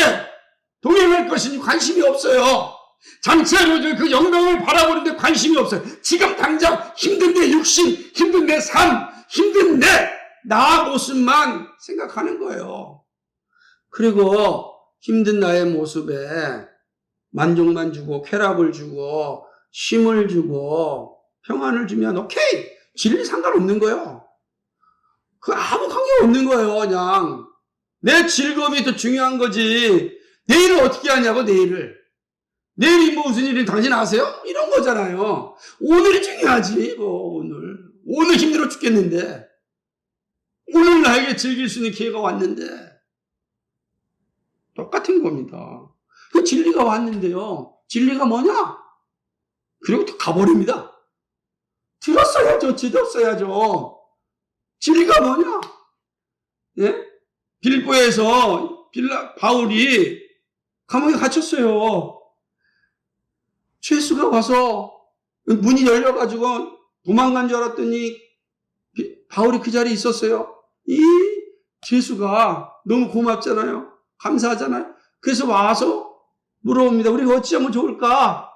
A: 동행할 것인지 관심이 없어요. 장차로 그 영광을 바라보는데 관심이 없어요. 지금 당장 힘든 내 육신, 힘든 내 삶, 힘든 나 모습만 생각하는 거예요. 그리고 힘든 나의 모습에 만족만 주고 쾌락을 주고 쉼을 주고 평안을 주면 오케이! 진리 상관없는 거예요. 그 아무 관계 없는 거예요. 그냥 내 즐거움이 더 중요한 거지. 내일을 어떻게 하냐고. 내일이 무슨 일인지 당신 아세요? 이런 거잖아요. 오늘이 중요하지. 오늘 힘들어 죽겠는데 오늘 나에게 즐길 수 있는 기회가 왔는데 똑같은 겁니다. 그 진리가 왔는데요. 진리가 뭐냐? 그리고 또 가버립니다. 들었어야죠. 진리가 뭐냐? 예? 빌보에서 바울이 감옥에 갇혔어요. 죄수가 와서 문이 열려가지고 도망간 줄 알았더니 바울이 그 자리에 있었어요. 이 죄수가 너무 고맙잖아요. 감사하잖아요. 그래서 와서 물어봅니다. 우리가 어찌하면 좋을까?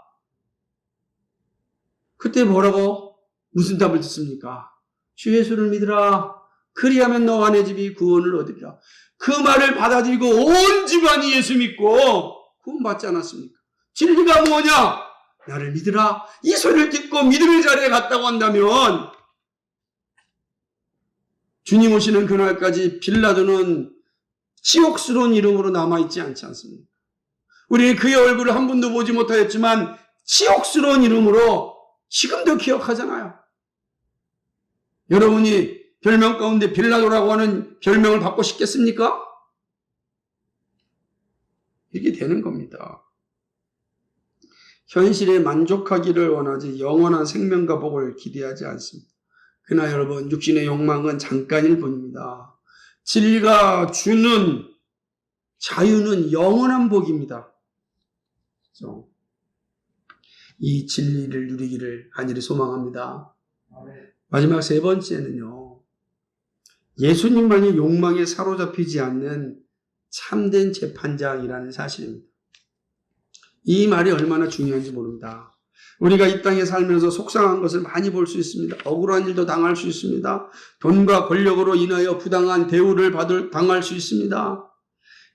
A: 그때 뭐라고? 무슨 답을 듣습니까? 주 예수를 믿으라. 그리하면 너와 내 집이 구원을 얻으리라. 그 말을 받아들이고 온 집안이 예수 믿고 구원받지 않았습니까? 진리가 뭐냐? 나를 믿으라. 이 소리를 듣고 믿음의 자리에 갔다고 한다면 주님 오시는 그날까지 빌라도는 치욕스러운 이름으로 남아있지 않지 않습니까? 우리는 그의 얼굴을 한 번도 보지 못하였지만 치욕스러운 이름으로 지금도 기억하잖아요. 여러분이 별명 가운데 빌라도라고 하는 별명을 받고 싶겠습니까? 이렇게 되는 겁니다. 현실에 만족하기를 원하지 영원한 생명과 복을 기대하지 않습니다. 그러나 여러분, 육신의 욕망은 잠깐일 뿐입니다. 진리가 주는 자유는 영원한 복입니다. 그렇죠? 이 진리를 누리기를 간절히 소망합니다. 마지막 세 번째는요, 예수님만이 욕망에 사로잡히지 않는 참된 재판장이라는 사실입니다. 이 말이 얼마나 중요한지 모릅니다. 우리가 이 땅에 살면서 속상한 것을 많이 볼 수 있습니다. 억울한 일도 당할 수 있습니다. 돈과 권력으로 인하여 부당한 대우를 당할 수 있습니다.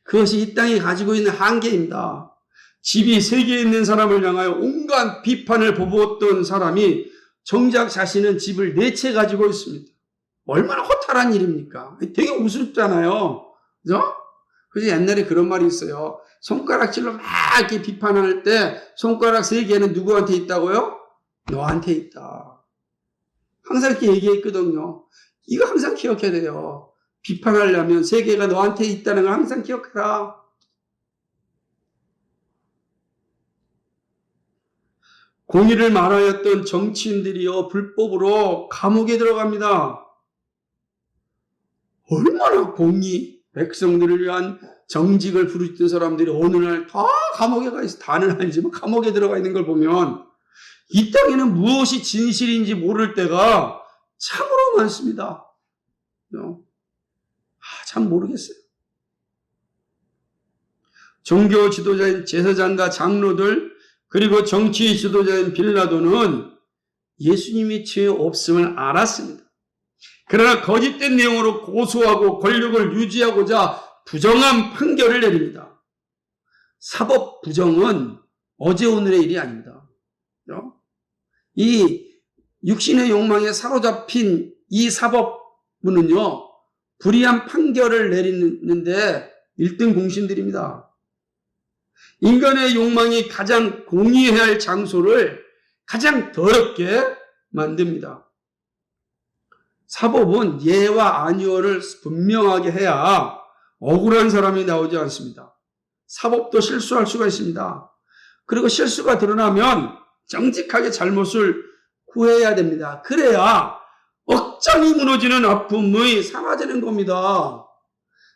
A: 그것이 이 땅이 가지고 있는 한계입니다. 집이 3개 있는 사람을 향하여 온갖 비판을 보았던 사람이 정작 자신은 집을 4채 가지고 있습니다. 얼마나 허탈한 일입니까? 되게 우습잖아요. 그죠? 그래서 옛날에 그런 말이 있어요. 손가락질로 막 이렇게 비판할 때 손가락 3개는 누구한테 있다고요? 너한테 있다. 항상 이렇게 얘기했거든요. 이거 항상 기억해야 돼요. 비판하려면 3개가 너한테 있다는 걸 항상 기억해라. 공의를 말하였던 정치인들이요, 불법으로 감옥에 들어갑니다. 얼마나 공의, 백성들을 위한 정직을 부르짖던 사람들이 어느 날 다 감옥에 가 있어. 다는 아니지만 감옥에 들어가 있는 걸 보면 이 땅에는 무엇이 진실인지 모를 때가 참으로 많습니다. 참 모르겠어요. 종교 지도자인 제사장과 장로들, 그리고 정치 지도자인 빌라도는 예수님이 죄 없음을 알았습니다. 그러나 거짓된 내용으로 고소하고 권력을 유지하고자 부정한 판결을 내립니다. 사법 부정은 어제 오늘의 일이 아닙니다. 이 육신의 욕망에 사로잡힌 이 사법부는요, 불의한 판결을 내리는데 1등 공신들입니다. 인간의 욕망이 가장 공의해야 할 장소를 가장 더럽게 만듭니다. 사법은 예와 아니오를 분명하게 해야 억울한 사람이 나오지 않습니다. 사법도 실수할 수가 있습니다. 그리고 실수가 드러나면 정직하게 잘못을 구해야 됩니다. 그래야 억장이 무너지는 아픔이 사라지는 겁니다.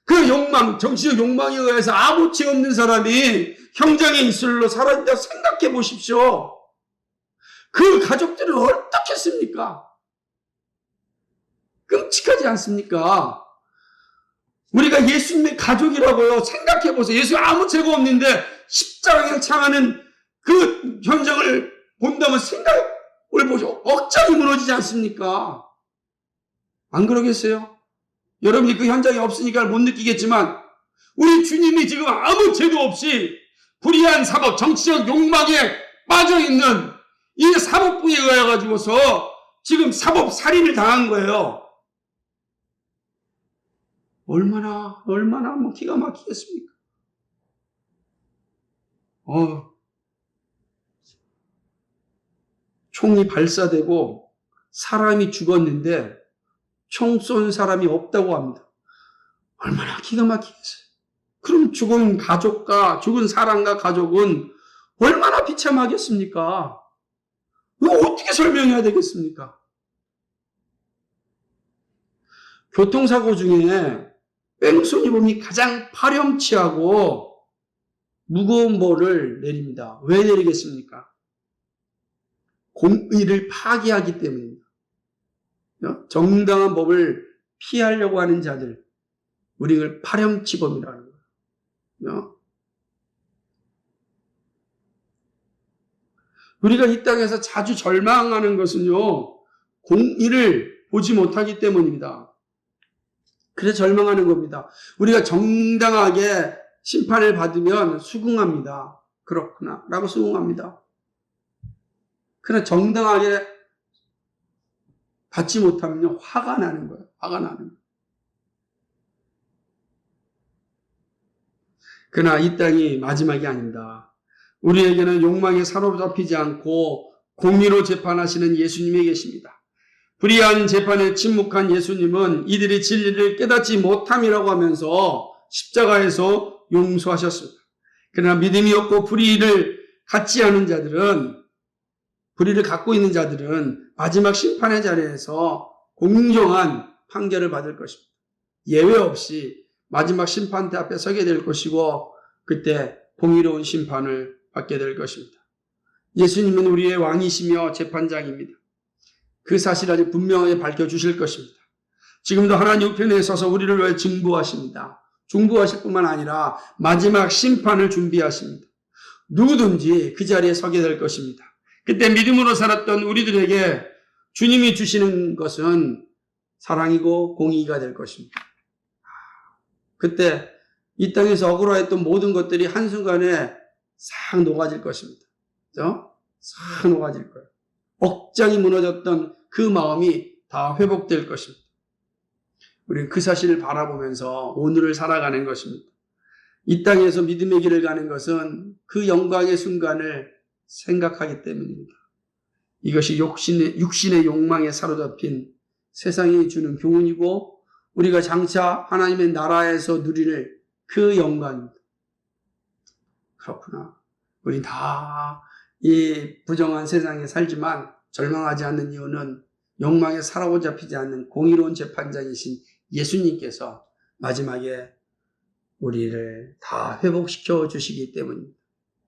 A: 그 욕망, 정치적 욕망에 의해서 아무 죄 없는 사람이 형장의 이슬로 사라진다 생각해 보십시오. 그 가족들은 어떻겠습니까? 끔찍하지 않습니까? 우리가 예수님의 가족이라고요. 생각해 보세요. 예수 아무 죄가 없는데 십자가에 창하는 그 현장을 본다면 생각을 보죠. 억장이 무너지지 않습니까? 안 그러겠어요? 여러분이 그 현장에 없으니까 못 느끼겠지만 우리 주님이 지금 아무 죄도 없이 불의한 사법, 정치적 욕망에 빠져있는 이 사법부에 의해 가지고서 지금 사법 살인을 당한 거예요. 얼마나 뭐 기가 막히겠습니까? 총이 발사되고 사람이 죽었는데 총 쏜 사람이 없다고 합니다. 얼마나 기가 막히겠어요. 그럼 죽은 가족과 죽은 사람과 가족은 얼마나 비참하겠습니까? 이거 어떻게 설명해야 되겠습니까? 교통사고 중에 뺑소니범이 가장 파렴치하고 무거운 벌을 내립니다. 왜 내리겠습니까? 공의를 파괴하기 때문입니다. 정당한 법을 피하려고 하는 자들, 우리를 파렴치범이라는 거예요. 우리가 이 땅에서 자주 절망하는 것은요, 공의를 보지 못하기 때문입니다. 그래서 절망하는 겁니다. 우리가 정당하게 심판을 받으면 수긍합니다. 그렇구나 라고 수긍합니다. 그러나 정당하게 받지 못하면 화가 나는 거예요. 화가 나는 거예요. 그러나 이 땅이 마지막이 아닙니다. 우리에게는 욕망에 사로잡히지 않고 공의로 재판하시는 예수님이 계십니다. 불의한 재판에 침묵한 예수님은 이들이 진리를 깨닫지 못함이라고 하면서 십자가에서 용서하셨습니다. 그러나 믿음이 없고 불의를 갖고 있는 자들은 마지막 심판의 자리에서 공정한 판결을 받을 것입니다. 예외 없이 마지막 심판대 앞에 서게 될 것이고 그때 공의로운 심판을 받게 될 것입니다. 예수님은 우리의 왕이시며 재판장입니다. 그 사실을 아주 분명하게 밝혀주실 것입니다. 지금도 하나님 우편에 서서 우리를 위해 중보하십니다. 중보하실 뿐만 아니라 마지막 심판을 준비하십니다. 누구든지 그 자리에 서게 될 것입니다. 그때 믿음으로 살았던 우리들에게 주님이 주시는 것은 사랑이고 공의가 될 것입니다. 그때 이 땅에서 억울했던 모든 것들이 한순간에 싹 녹아질 것입니다. 그죠? 싹 녹아질 거예요. 억장이 무너졌던 그 마음이 다 회복될 것입니다. 우리는 그 사실을 바라보면서 오늘을 살아가는 것입니다. 이 땅에서 믿음의 길을 가는 것은 그 영광의 순간을 생각하기 때문입니다. 이것이 육신의 욕망에 사로잡힌 세상이 주는 교훈이고 우리가 장차 하나님의 나라에서 누리는 그 영광입니다. 그렇구나. 우리 다 이 부정한 세상에 살지만 절망하지 않는 이유는 욕망에 사로잡히지 않는 공의로운 재판장이신 예수님께서 마지막에 우리를 다 회복시켜 주시기 때문입니다.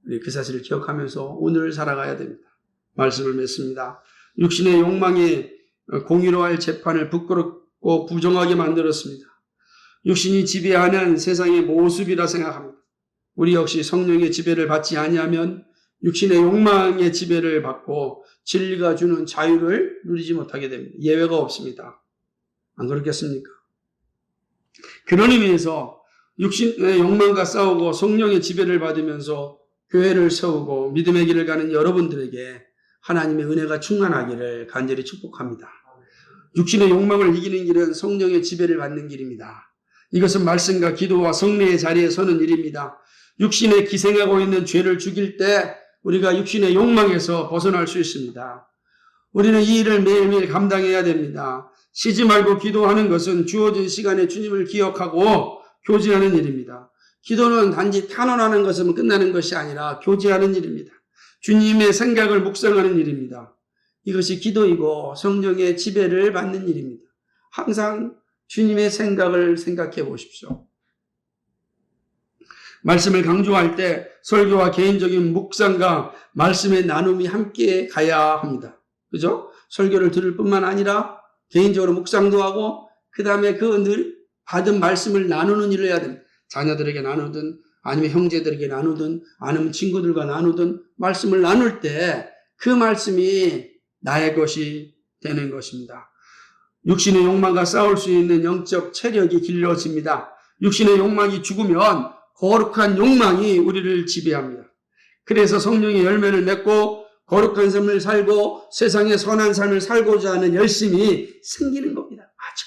A: 우리 그 사실을 기억하면서 오늘을 살아가야 됩니다. 말씀을 맺습니다. 육신의 욕망이 공의로할 재판을 부끄럽고 부정하게 만들었습니다. 육신이 지배하는 세상의 모습이라 생각합니다. 우리 역시 성령의 지배를 받지 아니하면 육신의 욕망의 지배를 받고 진리가 주는 자유를 누리지 못하게 됩니다. 예외가 없습니다. 안 그렇겠습니까? 그런 의미에서 육신의 욕망과 싸우고 성령의 지배를 받으면서 교회를 세우고 믿음의 길을 가는 여러분들에게 하나님의 은혜가 충만하기를 간절히 축복합니다. 육신의 욕망을 이기는 길은 성령의 지배를 받는 길입니다. 이것은 말씀과 기도와 성례의 자리에 서는 일입니다. 육신에 기생하고 있는 죄를 죽일 때 우리가 육신의 욕망에서 벗어날 수 있습니다. 우리는 이 일을 매일매일 감당해야 됩니다. 쉬지 말고 기도하는 것은 주어진 시간에 주님을 기억하고 교제하는 일입니다. 기도는 단지 탄원하는 것은 끝나는 것이 아니라 교제하는 일입니다. 주님의 생각을 묵상하는 일입니다. 이것이 기도이고 성령의 지배를 받는 일입니다. 항상 주님의 생각을 생각해 보십시오. 말씀을 강조할 때 설교와 개인적인 묵상과 말씀의 나눔이 함께 가야 합니다. 그죠? 설교를 들을 뿐만 아니라 개인적으로 묵상도 하고 그 다음에 그 늘 받은 말씀을 나누는 일을 해야 됩니다. 자녀들에게 나누든 아니면 형제들에게 나누든 아니면 친구들과 나누든 말씀을 나눌 때 그 말씀이 나의 것이 되는 것입니다. 육신의 욕망과 싸울 수 있는 영적 체력이 길러집니다. 육신의 욕망이 죽으면 거룩한 욕망이 우리를 지배합니다. 그래서 성령의 열매를 맺고 거룩한 삶을 살고 세상의 선한 삶을 살고자 하는 열심이 생기는 겁니다. 맞아.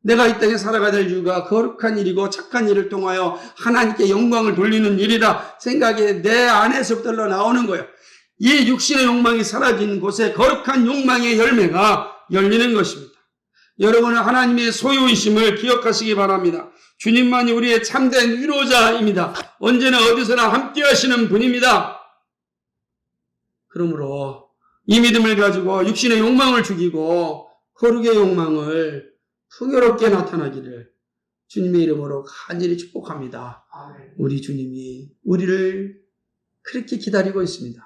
A: 내가 이 땅에 살아가야 될 이유가 거룩한 일이고 착한 일을 통하여 하나님께 영광을 돌리는 일이라 생각이 내 안에서부터 나오는 거예요. 이 육신의 욕망이 사라진 곳에 거룩한 욕망의 열매가 열리는 것입니다. 여러분은 하나님의 소유이심을 기억하시기 바랍니다. 주님만이 우리의 참된 위로자입니다. 언제나 어디서나 함께 하시는 분입니다. 그러므로 이 믿음을 가지고 육신의 욕망을 죽이고 거룩의 욕망을 풍요롭게 나타나기를 주님의 이름으로 간절히 축복합니다. 우리 주님이 우리를 그렇게 기다리고 있습니다.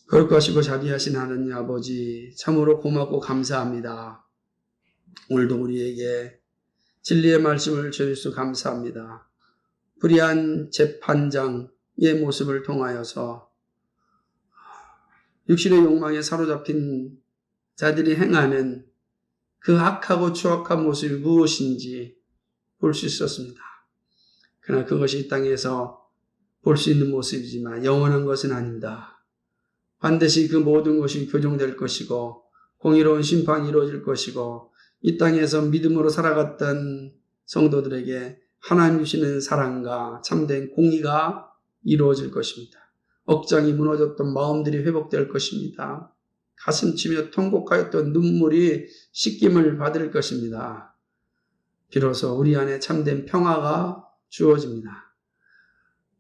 A: 거룩하시고 자비하신 하나님 아버지 참으로 고맙고 감사합니다. 오늘도 우리에게 진리의 말씀을 주셔서 감사합니다. 불의한 재판장의 모습을 통하여서 육신의 욕망에 사로잡힌 자들이 행하는 그 악하고 추악한 모습이 무엇인지 볼 수 있었습니다. 그러나 그것이 이 땅에서 볼 수 있는 모습이지만 영원한 것은 아닙니다. 반드시 그 모든 것이 교정될 것이고 공의로운 심판이 이루어질 것이고 이 땅에서 믿음으로 살아갔던 성도들에게 하나님 주시는 사랑과 참된 공의가 이루어질 것입니다. 억장이 무너졌던 마음들이 회복될 것입니다. 가슴치며 통곡하였던 눈물이 씻김을 받을 것입니다. 비로소 우리 안에 참된 평화가 주어집니다.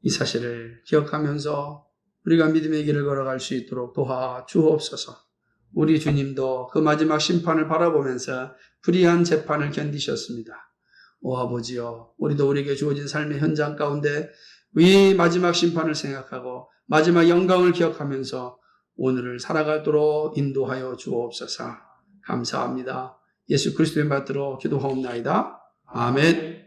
A: 이 사실을 기억하면서 우리가 믿음의 길을 걸어갈 수 있도록 도와주옵소서. 우리 주님도 그 마지막 심판을 바라보면서 불의한 재판을 견디셨습니다. 오 아버지여, 우리도 우리에게 주어진 삶의 현장 가운데 이 마지막 심판을 생각하고 마지막 영광을 기억하면서 오늘을 살아가도록 인도하여 주옵소서. 감사합니다. 예수 그리스도의 받들어 기도하옵나이다. 아멘.